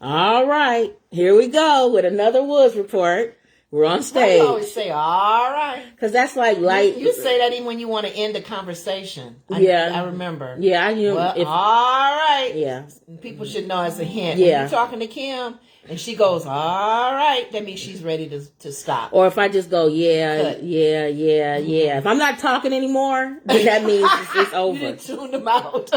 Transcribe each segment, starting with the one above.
All right. Here we go with another Woods report. We're on stage. I always say, all right. Because that's like light. You say that even when you want to end the conversation. I remember. Yeah, I knew. Well, all right. Yeah. People should know as a hint. Yeah. When you're talking to Kim and she goes, all right, that means she's ready to stop. Or if I just go, yeah. If I'm not talking anymore, then that means it's over. You didn't tune them out.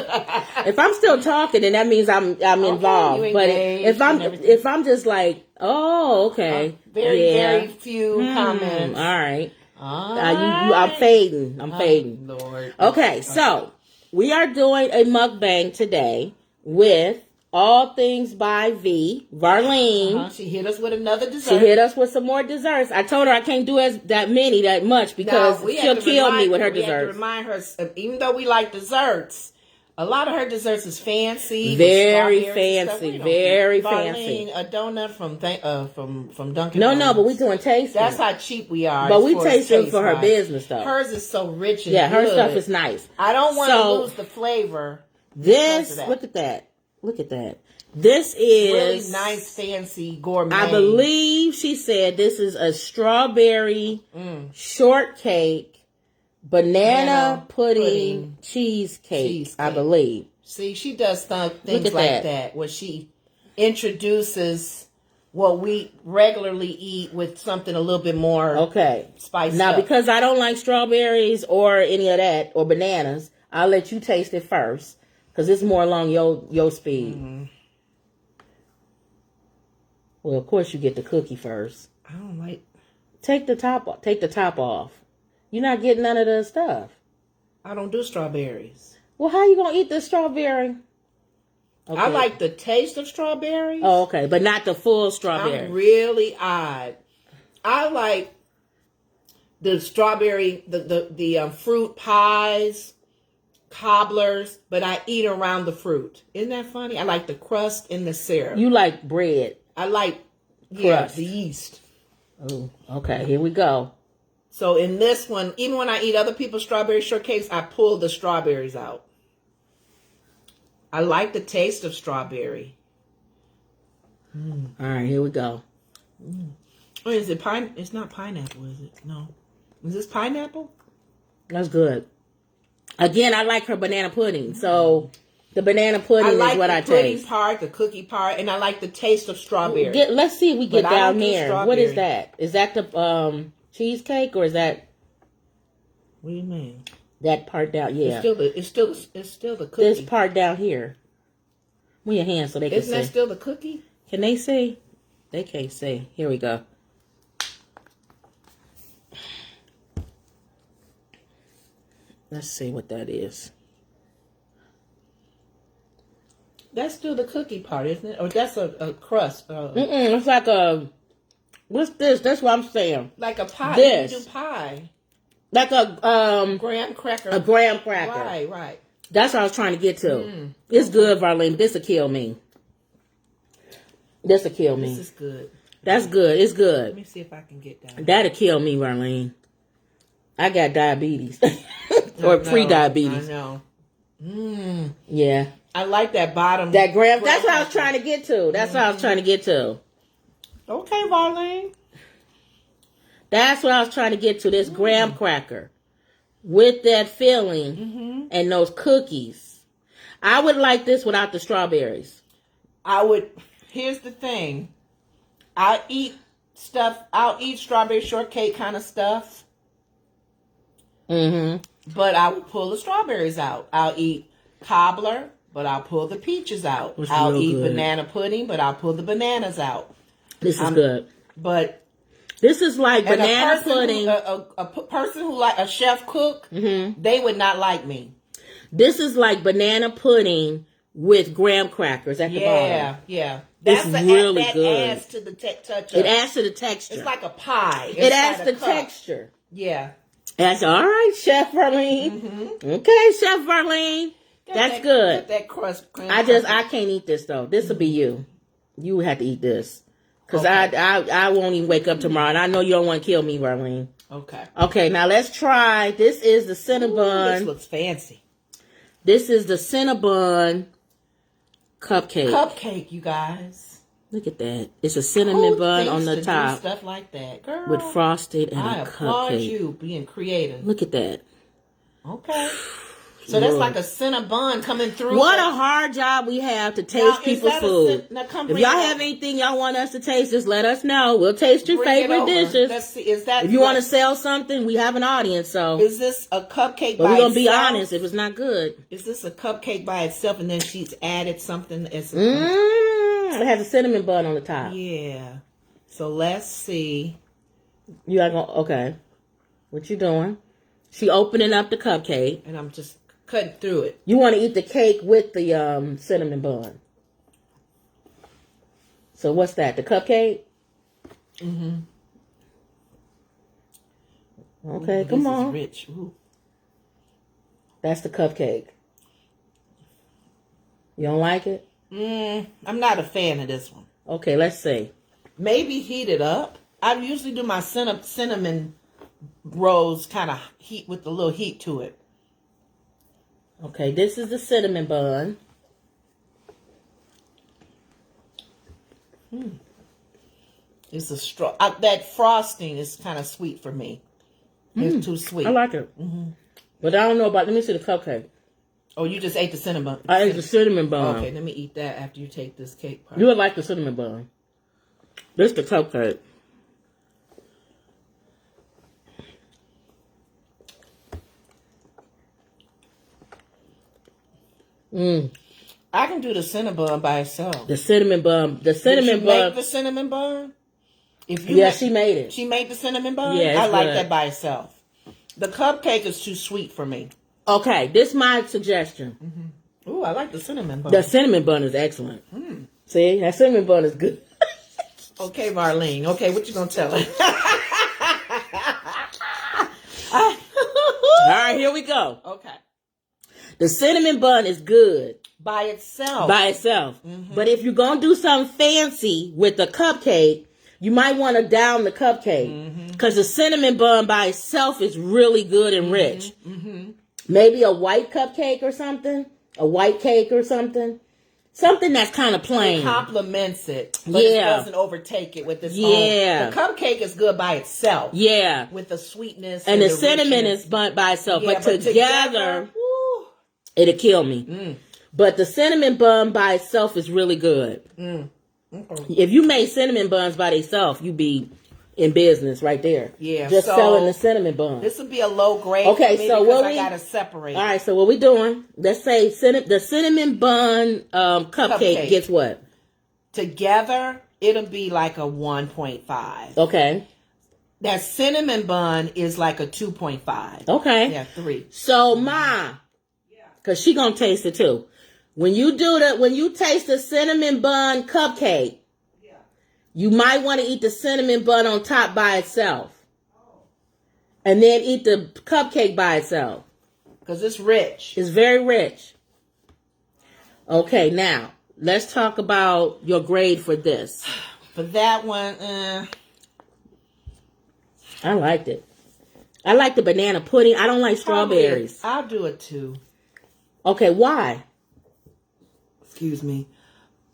If I'm still talking, then that means I'm involved. But if I'm just like, oh, okay. Very few comments. All right. I'm fading. I'm fading. Lord. Okay, so we are doing a mukbang today with all Thingzz By V, Varlene. She hit us with another dessert. She hit us with some more desserts. I told her I can't do that much because she'll kill me with her desserts. We have to remind her, even though we like desserts, a lot of her desserts is fancy. Very fancy. Very fancy. A donut from Dunkin'. No, but we doing tasting. That's how cheap we are. But we tasting for her business stuff. Hers is so rich and good. her stuff is nice. I don't want to lose the flavor. Look at that. Look at that. This is really nice, fancy gourmet. I believe she said this is a strawberry shortcake. Banana pudding cheesecake, I believe. See, she does things like that where she introduces what we regularly eat with something a little bit more spicy. Now, because I don't like strawberries or any of that or bananas, I'll let you taste it first because it's more along your speed. Mm-hmm. Well, of course, you get the cookie first. I don't like. Take the top off. You're not getting none of the stuff. I don't do strawberries. Well, how you going to eat the strawberry? Okay. I like the taste of strawberries. Oh, okay. But not the full strawberry. I'm really odd. I like the strawberry, the fruit pies, cobblers, but I eat around the fruit. Isn't that funny? I like the crust and the syrup. You like bread. I like the yeast. Oh, okay. Here we go. So in this one, even when I eat other people's strawberry shortcakes, I pull the strawberries out. I like the taste of strawberry. All right, here we go. Oh, is it pine? It's not pineapple, is it? No. Is this pineapple? That's good. Again, I like her banana pudding. So the banana pudding is what I taste. I like the pudding part, the cookie part, and I like the taste of strawberry. Let's see if we get down there. What is that? Is that the cheesecake or is that? What do you mean? That part down, yeah. It's still the cookie. This part down here. Move your hands so they can see. Isn't that still the cookie? Can they see? They can't see. Here we go. Let's see what that is. That's still the cookie part, isn't it? Or that's a crust. It's like a. What's this? That's what I'm saying. Like a pie. This. You do pie. Like a graham cracker. A graham cracker. Right. That's what I was trying to get to. It's good, Varlene. This'll kill me. This'll kill me. This is good. That's good. It's good. Let me see if I can get down. That'll kill me, Varlene. I got diabetes. Or pre-diabetes. I know. Yeah. I like that bottom. That graham. That's what I was trying to get to. That's what I was trying to get to. Okay, Varlene. That's what I was trying to get to. This graham cracker with that filling and those cookies. I would like this without the strawberries. I would. Here's the thing. I'll eat strawberry shortcake kind of stuff. But I would pull the strawberries out. I'll eat cobbler, but I'll pull the peaches out. I'll eat banana pudding, but I'll pull the bananas out. This is good. But this is like banana pudding. A person who like a chef cook, they would not like me. This is like banana pudding with graham crackers at the bottom. Yeah. That's really good. That adds to the touch. It adds to the texture. It's like a pie. It adds the texture. Yeah. That's all right, Chef Varlene. Okay, Chef Varlene. That's good. Get that crust. I can't eat this though. This will be you. You would have to eat this. Because I won't even wake up tomorrow. And I know you don't want to kill me, Varlene. Okay. Okay, now let's try. This is the Cinnabon. This looks fancy. This is the Cinnabon cupcake. Cupcake, you guys. Look at that. It's a cinnamon bun on the top. Stuff like that, girl. With frosted and I a applaud cupcake. you being creative. Look at that. Okay. So that's like a Cinnabon coming through. What a hard job we have to taste people's food. If y'all have anything y'all want us to taste, just let us know. We'll taste your favorite dishes. Let's see. Is that if you want to sell something, we have an audience. So is this a cupcake? But we're gonna be honest. If it's not good, is this a cupcake by itself, and then she's added something? As it has a cinnamon bun on the top. Yeah. So let's see. You are gonna okay? What you doing? She opening up the cupcake, and I'm just cutting through it. You want to eat the cake with the cinnamon bun. So what's that? The cupcake? Mm-hmm. Okay, come on. Is rich. Ooh. That's the cupcake. You don't like it? I'm not a fan of this one. Okay, let's see. Maybe heat it up. I usually do my cinnamon rolls kind of heat with a little heat to it. Okay, this is the cinnamon bun. It's a straw. That frosting is kind of sweet for me. It's too sweet. I like it. But I don't know about, let me see the cupcake. Oh, you just ate the cinnamon. I ate the cinnamon bun. Okay, let me eat that after you take this cake part. You would like the cinnamon bun. This is the cupcake. I can do the Cinnabon by itself. The cinnamon bun. The cinnamon Did you bun. make the cinnamon bun? She made it. She made the cinnamon bun? Yeah, I like good. that by itself. The cupcake is too sweet for me. Okay, this is my suggestion. Ooh, I like the cinnamon bun. The cinnamon bun is excellent. See, that cinnamon bun is good. Okay, Marlene. Okay, what you gonna tell her? All right, here we go. Okay. The cinnamon bun is good. By itself. But if you're going to do something fancy with the cupcake, you might want to down the cupcake. Because the cinnamon bun by itself is really good and rich. Maybe a white cupcake or something. A white cake or something. Something that's kind of plain. It complements it. But it doesn't overtake it with this own. The cupcake is good by itself. Yeah. With the sweetness. And the cinnamon is by itself. Yeah, but together it'll kill me. But the cinnamon bun by itself is really good. If you made cinnamon buns by themselves, you'd be in business right there. Yeah. Just selling the cinnamon bun. This would be a low grade. Okay, for me so what I gotta separate. All right, so what we doing? Let's say the cinnamon bun cupcake gets what? Together, it'll be like a 1.5. Okay. That cinnamon bun is like a 2.5. Okay. Yeah, 3. So because she gonna taste it too. When you taste the cinnamon bun cupcake, you might want to eat the cinnamon bun on top by itself. And then eat the cupcake by itself. Because it's rich. It's very rich. Okay, now, let's talk about your grade for this. For that one, I liked it. I like the banana pudding. I don't like strawberries. I'll do it too. Okay, why? Excuse me.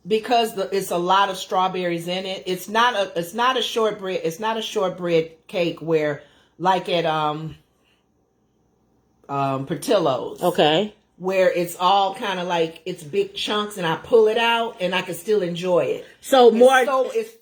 Because it's a lot of strawberries in it. It's not a shortbread. It's not a shortbread cake where like at Portillo's. Okay. Where it's all kind of like it's big chunks and I pull it out and I can still enjoy it. So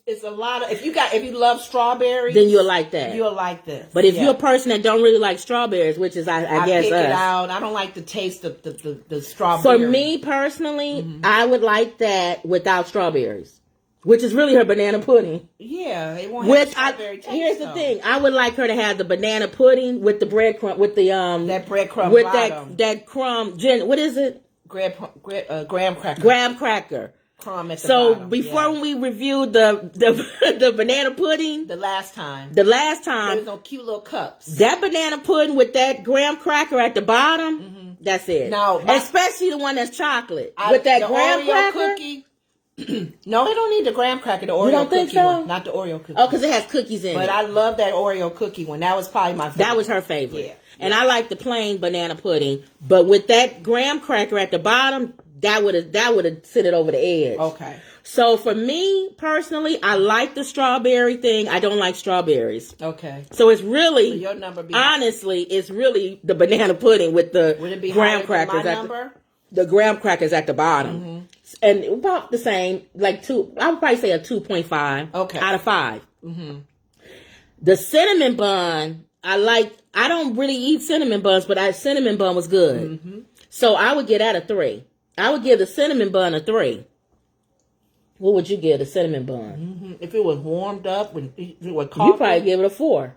it's a lot of if you love strawberries, then you'll like that. You'll like this. But if you're a person that don't really like strawberries, which is I guess pick us. it out. I don't like the taste of the strawberry. For me personally, I would like that without strawberries. Which is really her banana pudding. Yeah, it won't have strawberry taste. Here's the thing: I would like her to have the banana pudding with the breadcrumb, with the that breadcrumb with bottom. that crumb. What is it? Graham cracker. Graham cracker. Crumb at the So bottom. before when we reviewed the banana pudding, the last time there was no cute little cups. That banana pudding with that graham cracker at the bottom, that's it. Now, especially the one that's chocolate with that graham Oreo cracker. Cookie. No, they don't need the graham cracker. The Oreo you don't think cookie so? one, not the Oreo cookie. Oh, because it has cookies in it. But I love that Oreo cookie one. That was probably my favorite. That was her favorite. Yeah. And I like the plain banana pudding, but with that graham cracker at the bottom, that would have sent it over the edge. Okay. So for me personally, I like the strawberry thing. I don't like strawberries. Okay. So it's really, So your number be honestly, it's really the banana pudding with the would it be graham higher than crackers my at number? the graham crackers at the bottom. And about the same, like I would probably say a 2.5 out of 5. The cinnamon bun, I don't really eat cinnamon buns, but cinnamon bun was good. So I would get that a 3. I would give the cinnamon bun a 3. What would you give the cinnamon bun? If it was warmed up with coffee, You probably give it a 4.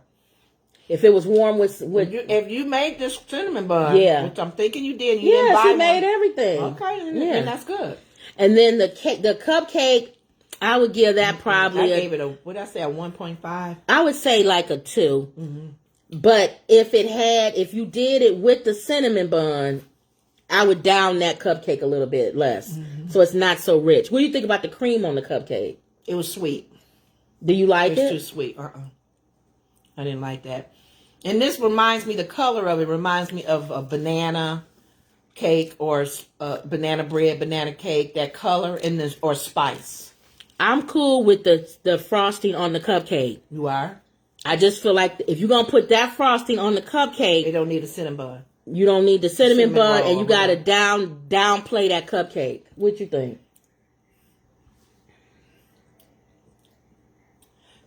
If it was warm with if you made this cinnamon bun, which I'm thinking you did, you didn't buy she one. made everything. Okay, then that's good. And then the cupcake, I would give that probably. I gave it a 1.5. I would say like a 2. But if you did it with the cinnamon bun, I would down that cupcake a little bit less, so it's not so rich. What do you think about the cream on the cupcake? It was sweet. Do you like it? It's too sweet. I didn't like that. And this reminds me, the color of it reminds me of a banana cake or banana bread, banana cake. That color or spice. I'm cool with the frosting on the cupcake. You are? I just feel like if you're gonna put that frosting on the cupcake, they don't need a cinnamon bun. You don't need the cinnamon bun, roll, and you gotta downplay that cupcake. What you think?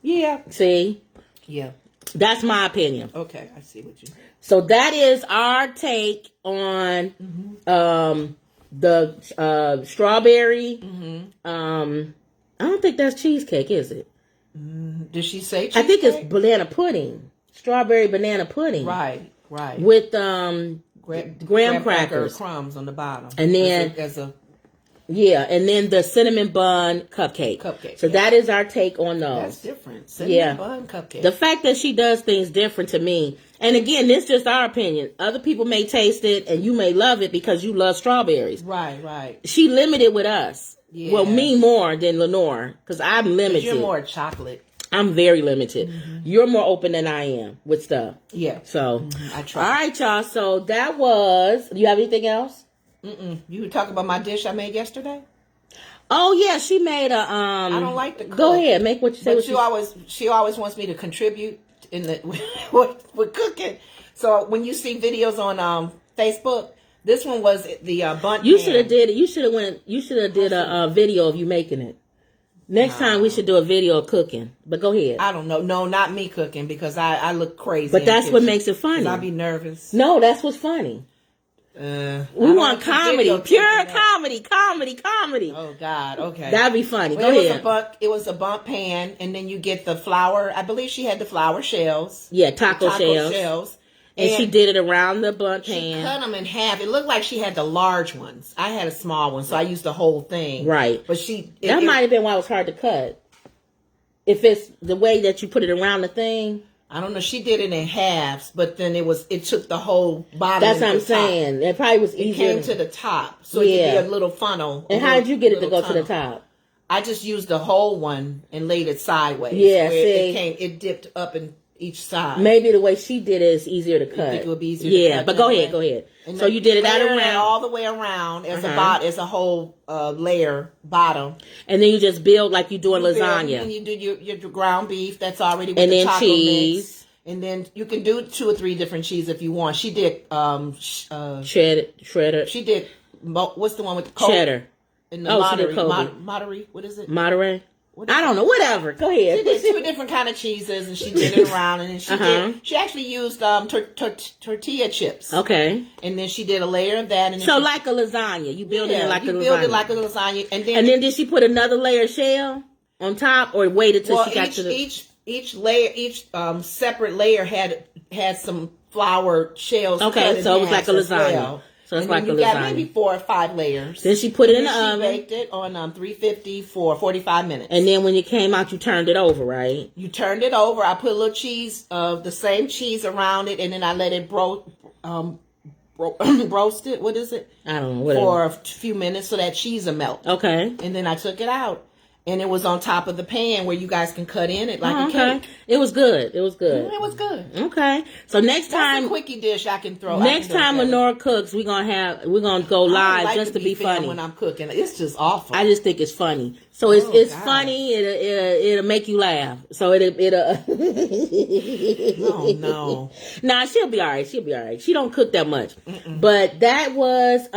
Yeah. See? Yeah. That's my opinion. Okay, I see what you. So that is our take on the strawberry. I don't think that's cheesecake, is it? Did she say cheesecake? I think it's banana pudding. Strawberry banana pudding. Right. With graham crackers. Crumbs on the bottom. And then and then the cinnamon bun cupcake. So that is our take on those. That's different. Cinnamon bun cupcake. The fact that she does things different to me. And again, this is just our opinion. Other people may taste it and you may love it because you love strawberries. Right. She limited with us. Yeah. Well, me more than Lenore because I'm limited. You're more chocolate. I'm very limited. You're more open than I am with stuff. Yeah. So, I try. All right, y'all. So that was. Do you have anything else? You were talking about my dish I made yesterday? Oh yeah, she made a. I don't like to cook. Go ahead, make what you say. But she always wants me to contribute in the with cooking. So when you see videos on Facebook, this one was the bundt. You should have did it. You should have did a video of you making it. Next time we should do a video of cooking. But go ahead. I don't know. No, not me cooking because I look crazy. But that's what makes it funny. I'll be nervous. No, that's what's funny. We want comedy, pure comedy. Oh God, okay. That'd be funny. Go ahead. It was a bundt pan, and then you get the flour. I believe she had the flour shells. Yeah, taco shells. And she did it around the bundt pan. She cut them in half. It looked like she had the large ones. I had a small one, so I used the whole thing. Right. But that might have been why it was hard to cut. If it's the way that you put it around the thing. I don't know. She did it in halves, but then it took the whole bottom. That's what I'm saying. It probably was easier. It came to the top, so it could be a little funnel. And how did you get it to go to the top? I just used the whole one and laid it sideways. Yeah, it dipped up in each side. Maybe the way she did it is easier to cut. I think it would be easier to cut. Yeah, but go ahead. And so you did it out around all the way around as a whole layer bottom. And then you just build like you doing lasagna. And you do your ground beef that's already with and the then taco cheese. Mix. And then you can do 2 or 3 different cheese if you want. She did cheddar. She did what's the one with the cheddar? And the Monterey. What is it? Monterey. I don't know. Whatever. Go ahead. She did 2 different kind of cheeses, and she did it around, and then she actually used tortilla chips. Okay. And then she did a layer of that, and then like a lasagna. You build it like a lasagna. You build it like a lasagna, and then did she put another layer of shell on top, or waited till she got to the each layer, each separate layer had some flour shells. Okay, so it was like a lasagna. Well. So it's and like a lasagna. You got maybe 4 or 5 layers. Then she put it in the oven. She baked it on 350 for 45 minutes. And then when it came out, you turned it over, right? You turned it over. I put a little cheese, the same cheese around it, and then I let it roast it. What is it? I don't know. Whatever. For a few minutes so that cheese will melt. Okay. And then I took it out. and it was on top of the pan where you guys can cut in it like a cake. It was good. It was good. It was good. Okay. So next time, that's a quickie dish I can throw. Next time Lenore cooks, we're gonna go live like just to be funny when I'm cooking. It's just awful. I just think it's funny. So it's funny. It'll make you laugh. So it'll. Oh no. Nah, she'll be all right. She'll be all right. She don't cook that much. But that was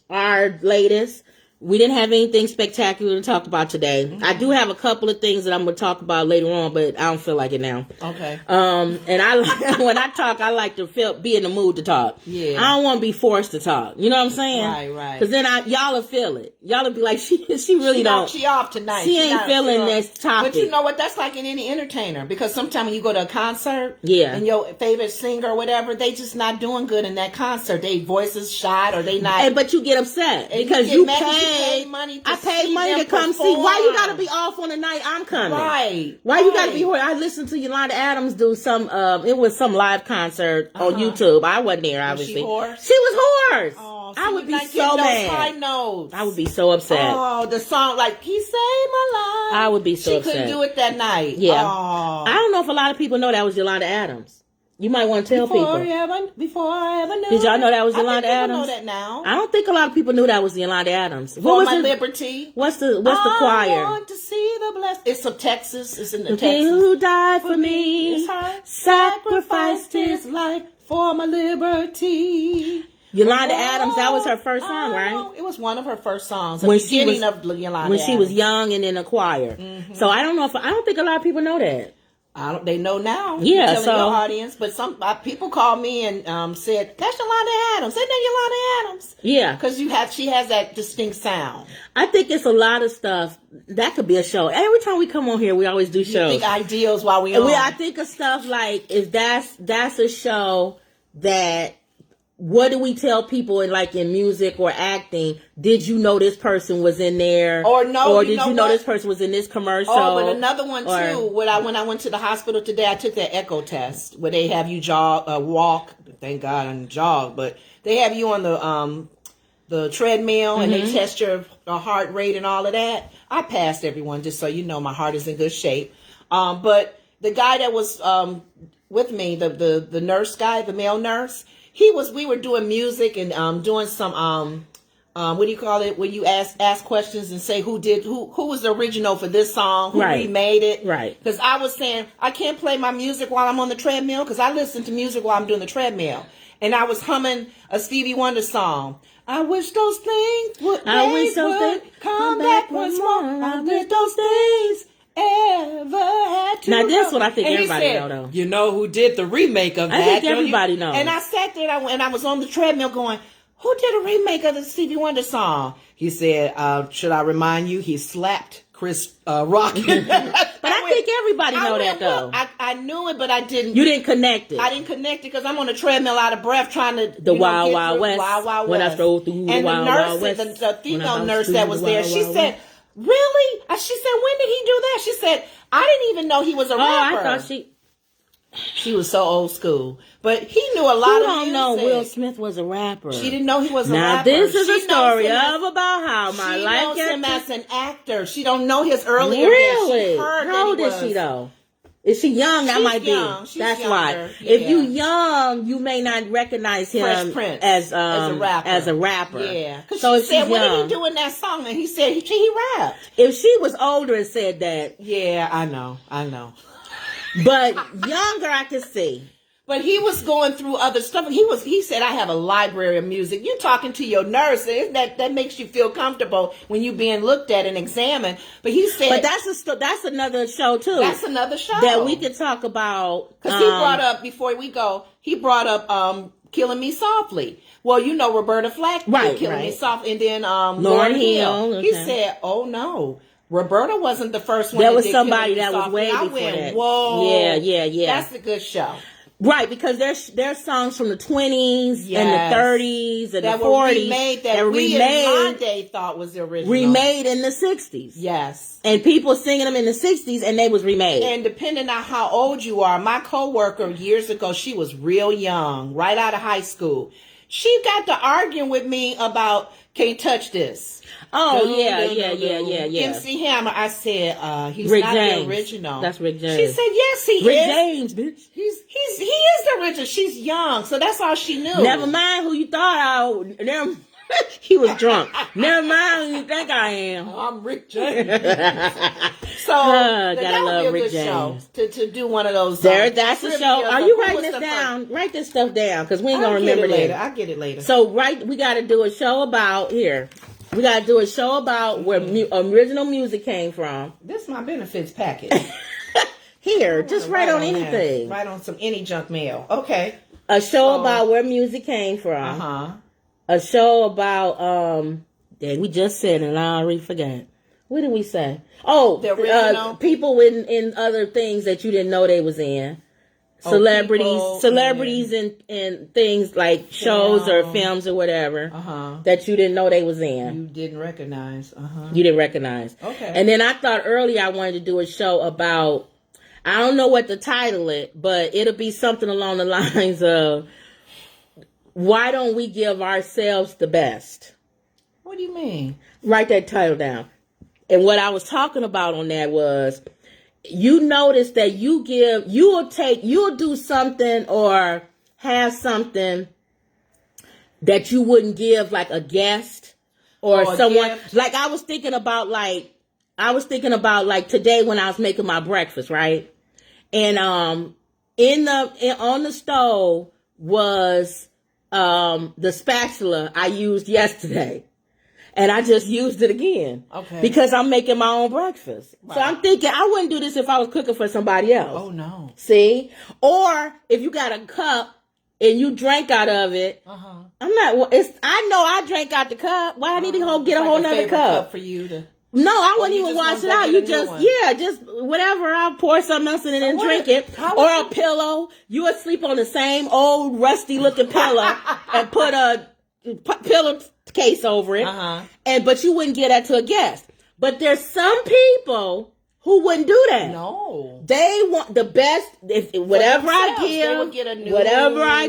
our latest. We didn't have anything spectacular to talk about today. I do have a couple of things that I'm going to talk about later on, but I don't feel like it now. Okay. And when I talk, I like to be in the mood to talk. Yeah. I don't want to be forced to talk. You know what I'm saying? Right. Because then y'all will feel it. Y'all will be like, she really don't. She off tonight. She ain't feeling this topic. But you know what? That's like in any entertainer. Because sometimes when you go to a concert, and your favorite singer or whatever, they just not doing good in that concert. They voices shot or they not. But you get upset because you paid money. I paid money to come see. Why you gotta be off on the night I'm coming? Right. Why you gotta be? I listened to Yolanda Adams do some. It was some live concert on YouTube. I wasn't there, obviously. Was she was hoarse. Oh, I would be so mad. High notes. I would be so upset. Oh, the song like "He Saved My Life." I would be so upset. She couldn't do it that night. Yeah. Oh. I don't know if a lot of people know that was Yolanda Adams. You might want to tell people. Before I ever knew. Did y'all know that was Yolanda Adams? I know that now. I don't think a lot of people knew that was Yolanda Adams. What was liberty? What's the choir? I want to see the blessed. It's from Texas. It's in the King Texas. who died for me, sacrificed his life for my liberty. Yolanda Adams, that was her first song, right? It was one of her first songs. When she was young and in a choir. Mm-hmm. So I don't think a lot of people know that. They know now. Yeah, telling your audience, but some people called me and said, "That's Yolanda Adams. Isn't that Yolanda Adams?" Yeah, because she has that distinct sound. I think it's a lot of stuff that could be a show. Every time we come on here, we always do shows. You think ideals while we on. I think of stuff like if that's a show that. What do we tell people in music or acting? Did you know this person was in there? Or no? Or did you know this person was in this commercial? Oh, but another one too. When I went to the hospital today, I took that echo test where they have you walk. Thank God I didn't jog, but they have you on the treadmill and they test your heart rate and all of that. I passed everyone, just so you know, my heart is in good shape. But the guy that was with me, the nurse guy, the male nurse. We were doing music and doing some what do you call it? When you ask questions and say who was the original for this song, who remade it. Right. Because I was saying I can't play my music while I'm on the treadmill because I listen to music while I'm doing the treadmill. And I was humming a Stevie Wonder song. I wish those things would come back once more. I wish those things ever had to. Now this one I think everybody know though. You know who did the remake of that? I think everybody knows. And I sat there and I was on the treadmill going, who did a remake of the Stevie Wonder song? He said, should I remind you, he slapped Chris Rock. But I think everybody know that though. I knew it, but I didn't. You didn't connect it. I didn't connect it because I'm on a treadmill out of breath trying to the Wild Wild West. When I strolled through the Wild Wild West. And the female nurse that was there, she said, really? She said, when did he do that? She said, I didn't even know he was a rapper. I thought she was so old school. But he knew a lot of music. You don't know Will Smith was a rapper. She didn't know he was a rapper. Now this is a story about how my life got... She knows him as an actor. She don't know his earlier Really? How old is she though? Is she young? That might be. That's why. If you young, you may not recognize him as a rapper. Yeah. So she said, what did he do in that song? And he said he rapped. If she was older and said that. Yeah, I know. But younger, I can see. But he was going through other stuff. He said, I have a library of music. You're talking to your nurse. That makes you feel comfortable when you're being looked at and examined. But he said... But that's another show, too. That's another show. That we could talk about. Because he brought up, before we go, Killing Me Softly. Well, you know Roberta Flack did Killing Me Softly. And then Lauryn Hill. Okay. He said, oh, no. Roberta wasn't the first one. There was somebody that was way before that. Whoa. Yeah. That's a good show. Right, because there's songs from the 20s and the 30s and the 40s that we in my day thought was the original. Remade in the 60s. Yes. And people singing them in the 60s and they was remade. And depending on how old you are, my coworker years ago, she was real young, right out of high school. She got to arguing with me about can't touch this. Oh, yeah. MC Hammer, I said, he's Rick not James. the original. That's Rick James. She said, yes, he Rick is. James, bitch. He is the original. She's young, so that's all she knew. Never mind who you thought he was drunk. Never mind who you think I am. I'm Rick James. So Gotta that would be a love Rick good show James. to do one of those. That's the show. Are you writing this this down? Write this stuff down because we ain't gonna remember later. that. I'll get it later. So we got to do a show about here. We got to do a show about where original music came from. This is my benefits package. Here, just write on anything. Write on any junk mail. Okay. A show about where music came from. Uh-huh. A show about dang, we just said it and I already forgot. What did we say? Oh, the original people in other things that you didn't know they was in. Celebrities and things like shows or films or whatever that you didn't know they was in. You didn't recognize. You didn't recognize. Okay. And then I thought earlier I wanted to do a show about, I don't know what to title it, but it'll be something along the lines of, why don't we give ourselves the best? What do you mean? Write that title down. And what I was talking about on that was, you notice that you'll do something or have something that you wouldn't give like a guest or someone. Gift. Like I was thinking about like today when I was making my breakfast, right? And on the stove was the spatula I used yesterday. And I just used it again. Okay. Because I'm making my own breakfast. Right. So I'm thinking I wouldn't do this if I was cooking for somebody else. Oh, no. See? Or if you got a cup and you drank out of it. I know I drank out the cup. Why I need to get a whole nother cup? For you to... No, I wouldn't even wash it out. You just whatever. I'll pour something else in it and drink it. Or a pillow. You would sleep on the same old rusty looking pillow and put a pillow case over it, but you wouldn't give that to a guest. But there's some people who wouldn't do that. No, they want the best. Whatever I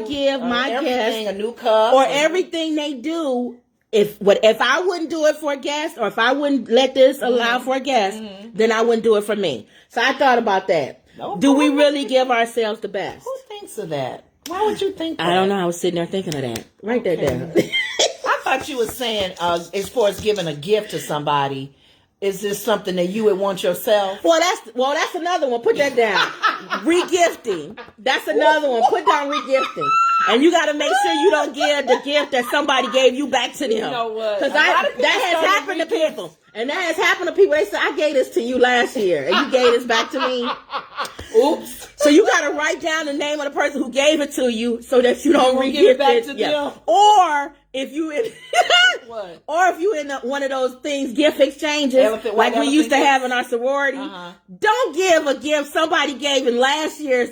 give my guest, a new cup, or everything they do. If I wouldn't do it for a guest, or if I wouldn't let this allow for a guest, then I wouldn't do it for me. So I thought about that. No, do we really give ourselves the best? Who thinks of that? Why would you think that? I don't know. I was sitting there thinking of that. Write that down. I thought you were saying, as far as giving a gift to somebody, is this something that you would want yourself? Well, that's another one. Put that down. Regifting. That's another one. Put down regifting. And you got to make sure you don't give the gift that somebody gave you back to them. You know what? Because that has happened to people. And that has happened to people. They say, I gave this to you last year, and you gave this back to me. Oops. So you got to write down the name of the person who gave it to you so that you don't re-gift it back to them. Or if you in one of those things, gift exchanges, like we used to have in our sorority, don't give a gift somebody gave in last year's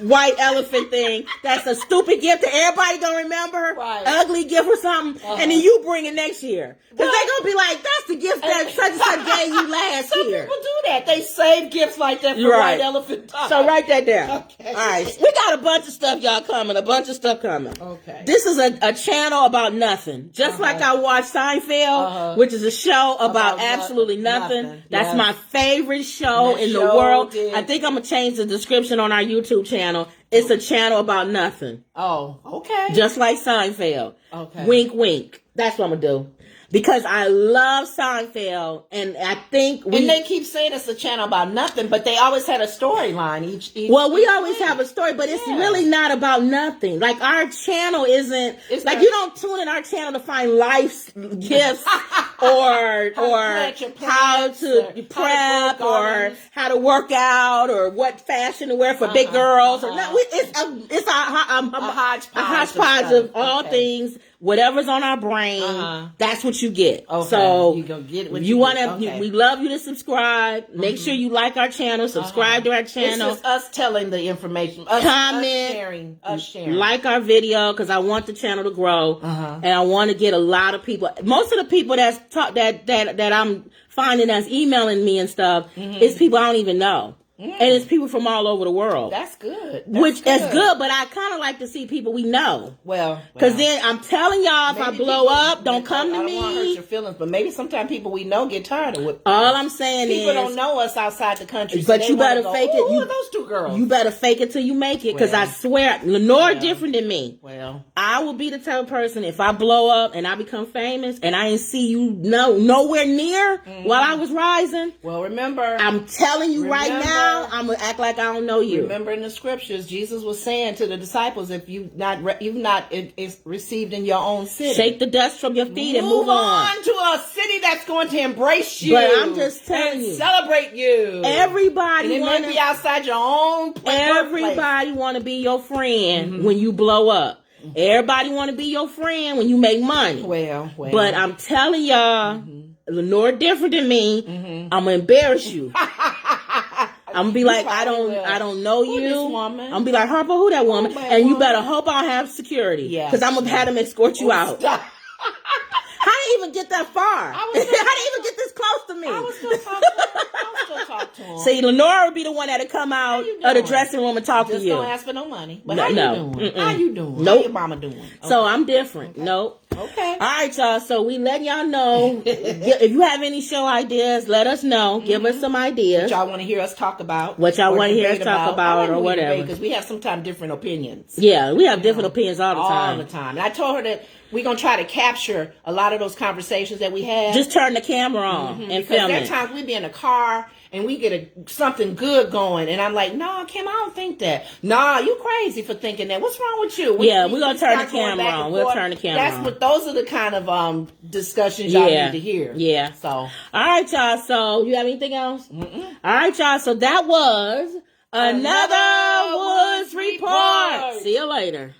white elephant thing. That's a stupid gift that everybody don't remember. Right. Ugly gift or something, and then you bring it next year. Because they're going to be like, that's the gift that such and such gave you last year. Some people do that. They save gifts like that for white elephant time. So write that down. Okay. All right. We got a bunch of stuff, y'all, coming. Okay. This is a channel about nothing. Just like I watched Seinfeld, which is a show about absolutely nothing. That's my favorite show in the world. I think I'm going to change the description on our YouTube channel. It's a channel about nothing. Oh, okay. Just like Seinfeld. Okay. Wink, wink. That's what I'm going to do. Because I love Seinfeld, and I think and they keep saying it's a channel about nothing, but they always had a storyline each we always have a story, but it's really not about nothing. Like our channel isn't like you don't tune in our channel to find life's gifts or how to prep or how to work out or what fashion to wear for big girls or no. It's a hodgepodge of all things. Whatever's on our brain, that's what you get. Okay. So you gonna get what you want to. We love you to subscribe. Make sure you like our channel. Subscribe to our channel. This is us telling the information. Comment. Us sharing. Like our video because I want the channel to grow, and I want to get a lot of people. Most of the people that I'm finding that's emailing me and stuff is people I don't even know. and it's people from all over the world. That's good. That's good, but I kind of like to see people we know. Well, because then I'm telling y'all, if I blow up, don't come to me. I don't want to hurt your feelings, but maybe sometimes people we know get tired of it. All I'm saying is people don't know us outside the country, but you better fake it. Who are those two girls? You better fake it till you make it, because I swear, Lenore different than me. Well, I will be the type of person, if I blow up and I become famous and I ain't see you nowhere near while I was rising. Well, remember, I'm telling you right now, I'm gonna act like I don't know you. Remember in the scriptures, Jesus was saying to the disciples, if you've not received in your own city, shake the dust from your feet and move on to a city that's going to embrace you. But I'm just telling you, celebrate you. Everybody want to be outside your own place. Everybody want to be your friend when you blow up. Everybody want to be your friend when you make money. Well. But I'm telling y'all, Lenore different than me. I'm gonna embarrass you. I'm gonna be like, I don't know you. This woman? I'm gonna be like, Harper, who that woman? And you better hope I don't have security. Yeah. Because I'm gonna have them escort you out. Stop. How did you even get that far? How did you even get this close to me? I was still talk to him. See, Lenore would be the one that'd come out of the dressing room and talk to you. Just don't ask for no money. But how you doing? How you doing? Nope. How your mama doing? Okay. So I'm different. Okay. Nope. Okay. All right, y'all. So we letting y'all know. If you have any show ideas, let us know. Give us some ideas. What y'all want to hear us talk about. What y'all want to hear us talk about or whatever. Because we have sometimes different opinions. Yeah, we have different opinions all the time. All the time. And I told her that we're going to try to capture a lot of those conversations that we have. Just turn the camera on and film it. Because there are times we be in a car and we get something good going. And I'm like, no, Kim, I don't think that. Nah, you crazy for thinking that. What's wrong with you? We're going to turn the camera on. We'll turn the camera on. Those are the kind of discussions y'all need to hear. Yeah. So. All right, y'all. So, you have anything else? All right, y'all. So, that was another Woods Report. See you later.